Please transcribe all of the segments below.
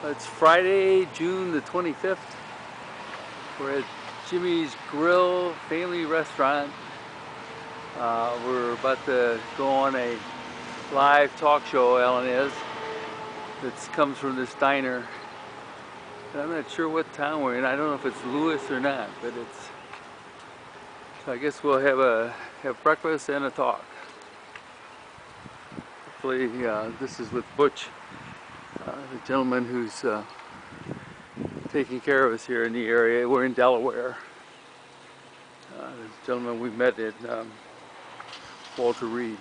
It's Friday, June the 25th. We're at Jimmy's Grill Family Restaurant. We're about to go on a live talk show, Ellen is. It comes from this diner. And I'm not sure what town we're in. I don't know if it's Lewis or not, but it's... So I guess we'll have breakfast and a talk. Hopefully this is with Butch, the gentleman who's taking care of us here in the area. We're in Delaware. The gentleman we met at Walter Reed.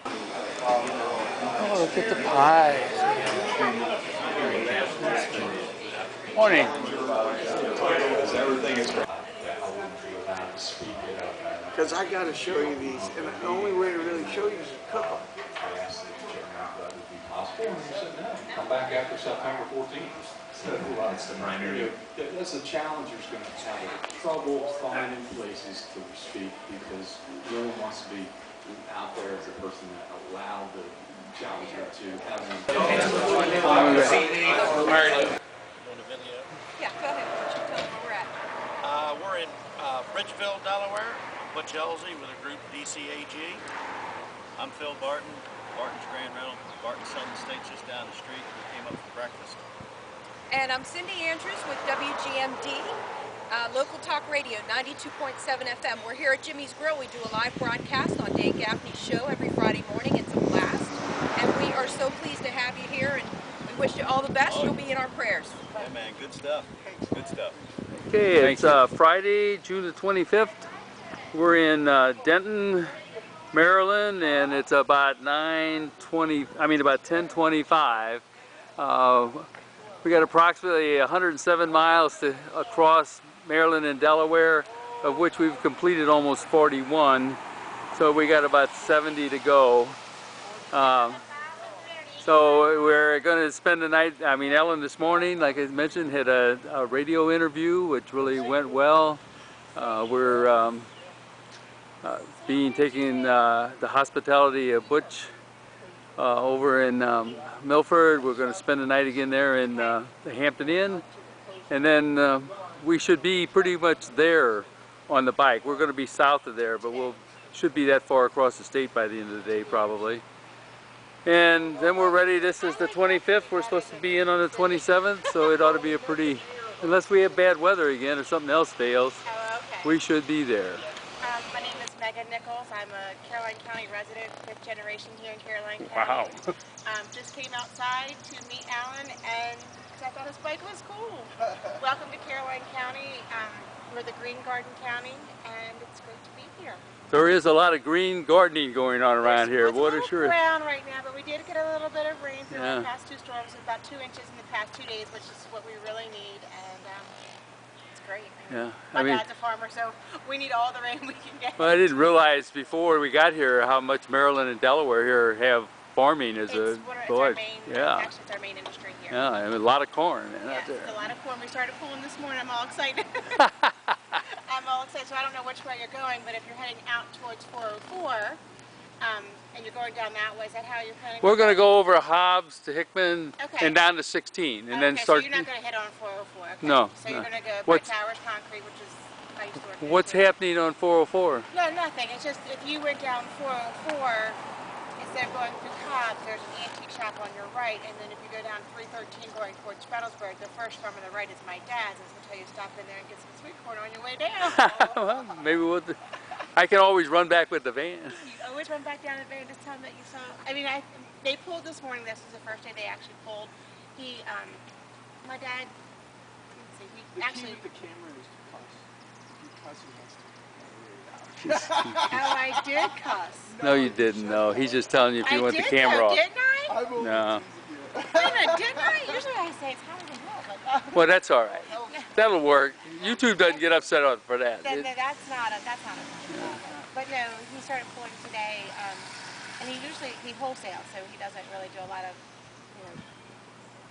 Oh, look at the pies. Morning. Because I got to show you these, and the only way to really show you is to cook them. Come back after September 14th. That's the primary. That's the challenger's going to have trouble finding places to speak because no one wants to be out there as a person that allowed the challenger to have them. Yeah, go ahead. Tell them where we're at. We're in Bridgeville, Delaware. Butch Elsie with a group DCAG. I'm Phil Barton, Barton's Grand Rental. Barton's Son Estate's just down the street. We came up for breakfast. And I'm Cindy Andrews with WGMD, Local Talk Radio, 92.7 FM. We're here at Jimmy's Grill. We do a live broadcast on Dave Gaffney's show every Friday morning. It's a blast. And we are so pleased to have you here, and we wish you all the best. You'll be in our prayers. Yeah, man, good stuff. Good stuff. Okay, it's Friday, June the 25th. We're in Denton, Maryland, and it's about 10:25. We got approximately 107 miles to across Maryland and Delaware, of which we've completed almost 41. So we got about 70 to go. So we're going to spend the night. I mean, Ellen this morning, like I mentioned, had a radio interview, which really went well. We're taking the hospitality of Butch over in Milford. We're going to spend the night again there in the Hampton Inn, and then we should be pretty much there on the bike. We're going to be south of there, but should be that far across the state by the end of the day probably. And then we're ready. This is the 25th. We're supposed to be in on the 27th, so it ought to be a pretty, unless we have bad weather again or something else fails, we should be there. My name is Megan Nichols. I'm a Caroline County resident, 5th generation here in Caroline County. Wow. Just came outside to meet Alan, and I thought his bike was cool. Welcome to Caroline County. We're the Green Garden County, and it's great to be here. There is a lot of green gardening going on around here. What a sure. Around right now, but we did get a little bit of rain through the past 2 storms, about 2 inches in the past 2 days, which is what we really need, and it's great. Yeah, My dad's a farmer, so we need all the rain we can get. Well, I didn't realize before we got here how much Maryland and Delaware here have farming as It's our main, actually it's our main industry here. Yeah, and a lot of corn out there. A lot of corn. We started pulling this morning. I'm all excited. I'm all excited. So I don't know which way you're going, but if you're heading out towards 404, and you're going down that way, is that how you're planning? We're going to go over Hobbs to Hickman and down to 16, and then start. So you're not going to hit on 404. Okay. No. So you're going to go by Towers Concrete, which is I used to work there. What's happening on 404? No, nothing. It's just if you went down 404. Instead of going through Cobb's, there's an antique shop on your right, and then if you go down 313 going towards Fredelsburg, the first farm on the right is my dad's, and so you stop in there and get some sweet corn on your way down. Well, maybe I can always run back with the van. You always run back down the van, just tell them that you saw. I mean, they pulled this morning. This was the first day they actually pulled. My dad. Let's see. He actually. The camera is to cuss because he has to. Oh, I did cuss. No, you didn't. No, he's just telling you if you want the camera off. Didn't I? No. Didn't I? Usually I say it's harder than that. Well, that's all right. That'll work. YouTube doesn't get upset for that. That's not a But no, he started pulling today, and he wholesales, so he doesn't really do a lot of,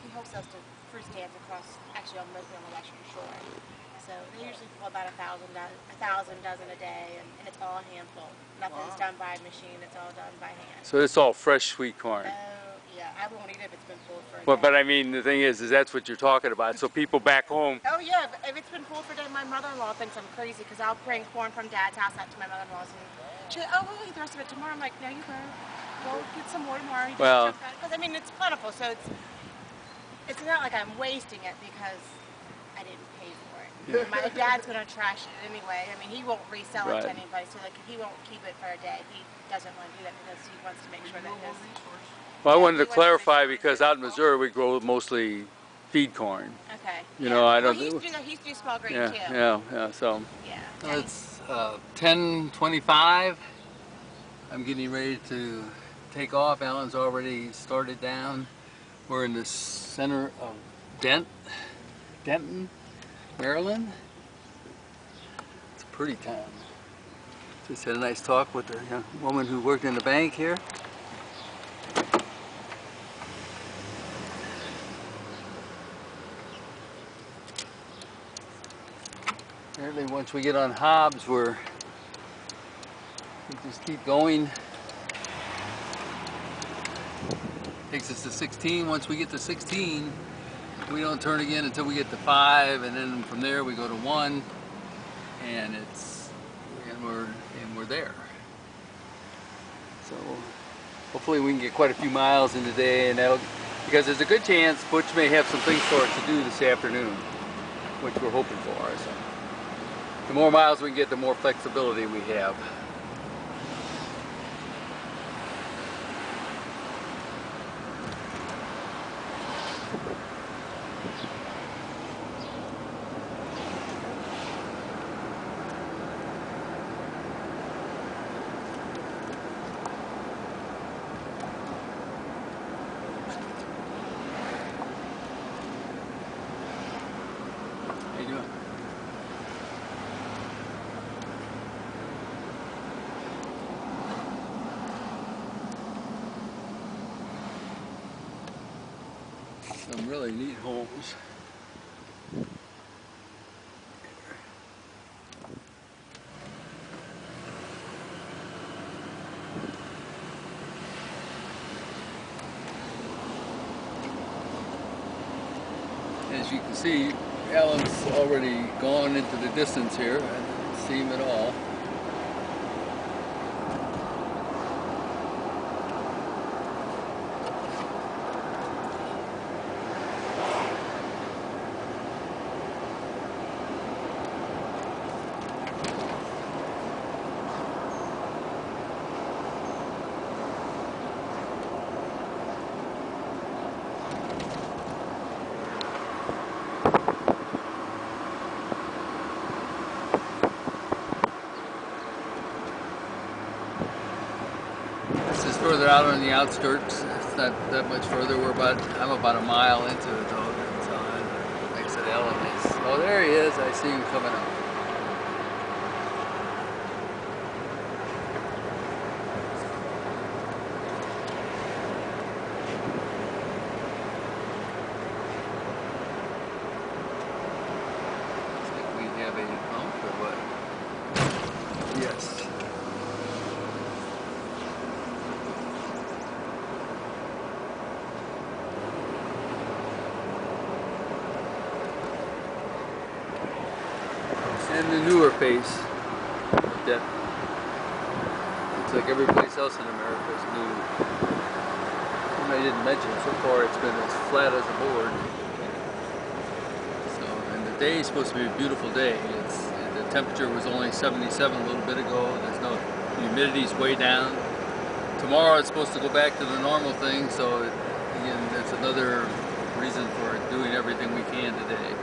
he wholesales to fruit stands across, actually on the Western Shore. So they usually pull about 1,000 dozen a day, and it's all hand pulled. Nothing's done by machine, it's all done by hand. So it's all fresh sweet corn. Oh, yeah. I probably won't eat it if it's been pulled for a But day. I mean, the thing is that's what you're talking about. So people back home. Oh yeah, if it's been pulled for a day, my mother-in-law thinks I'm crazy because I'll bring corn from Dad's house out to my mother-in-law's, and she's like, "Oh, we'll eat the rest of it tomorrow." I'm like, "No, you won't. We'll get some more tomorrow. You just Well, chunk that." Because I mean, it's plentiful, so it's not like I'm wasting it because I didn't pay for it. Yeah. My dad's gonna trash it anyway. I mean, he won't resell it to Right. anybody, so like he won't keep it for a day. He doesn't want to do that because he wants to make sure that his. well, I Yeah, wanted he to wants to make clarify sure because out in Missouri we grow mostly feed corn. Okay. You yeah. know, I Well, don't. he used to do that. He used to do small grain Yeah, too. yeah. So Yeah. it's 10:25. I'm getting ready to take off. Alan's already started down. We're in the center of Denton, Maryland. It's a pretty town. Just had a nice talk with a young woman who worked in the bank here. Apparently once we get on Hobbs, we just keep going. Takes us to 16. Once we get to 16, we don't turn again until we get to 5, and then from there we go to 1, and we're there. So hopefully we can get quite a few miles in today, and because there's a good chance Butch may have some things for us to do this afternoon, which we're hoping for. So the more miles we can get, the more flexibility we have. How you doing? Some really neat homes. As you can see, Alan's already gone into the distance here. I didn't see him at all. This is further out on the outskirts. It's not that much further. I'm about a mile into it though. So like I said, Ellen is. Oh, there he is. I see him coming up. Looks like we have a pump or what? Yes. And the newer face of Denton. Looks like every place else in America is new. And I didn't mention, so far it's been as flat as a board. So, and the day is supposed to be a beautiful day. The temperature was only 77 a little bit ago. There's no, humidity's way down. Tomorrow it's supposed to go back to the normal thing, so again, that's another reason for doing everything we can today.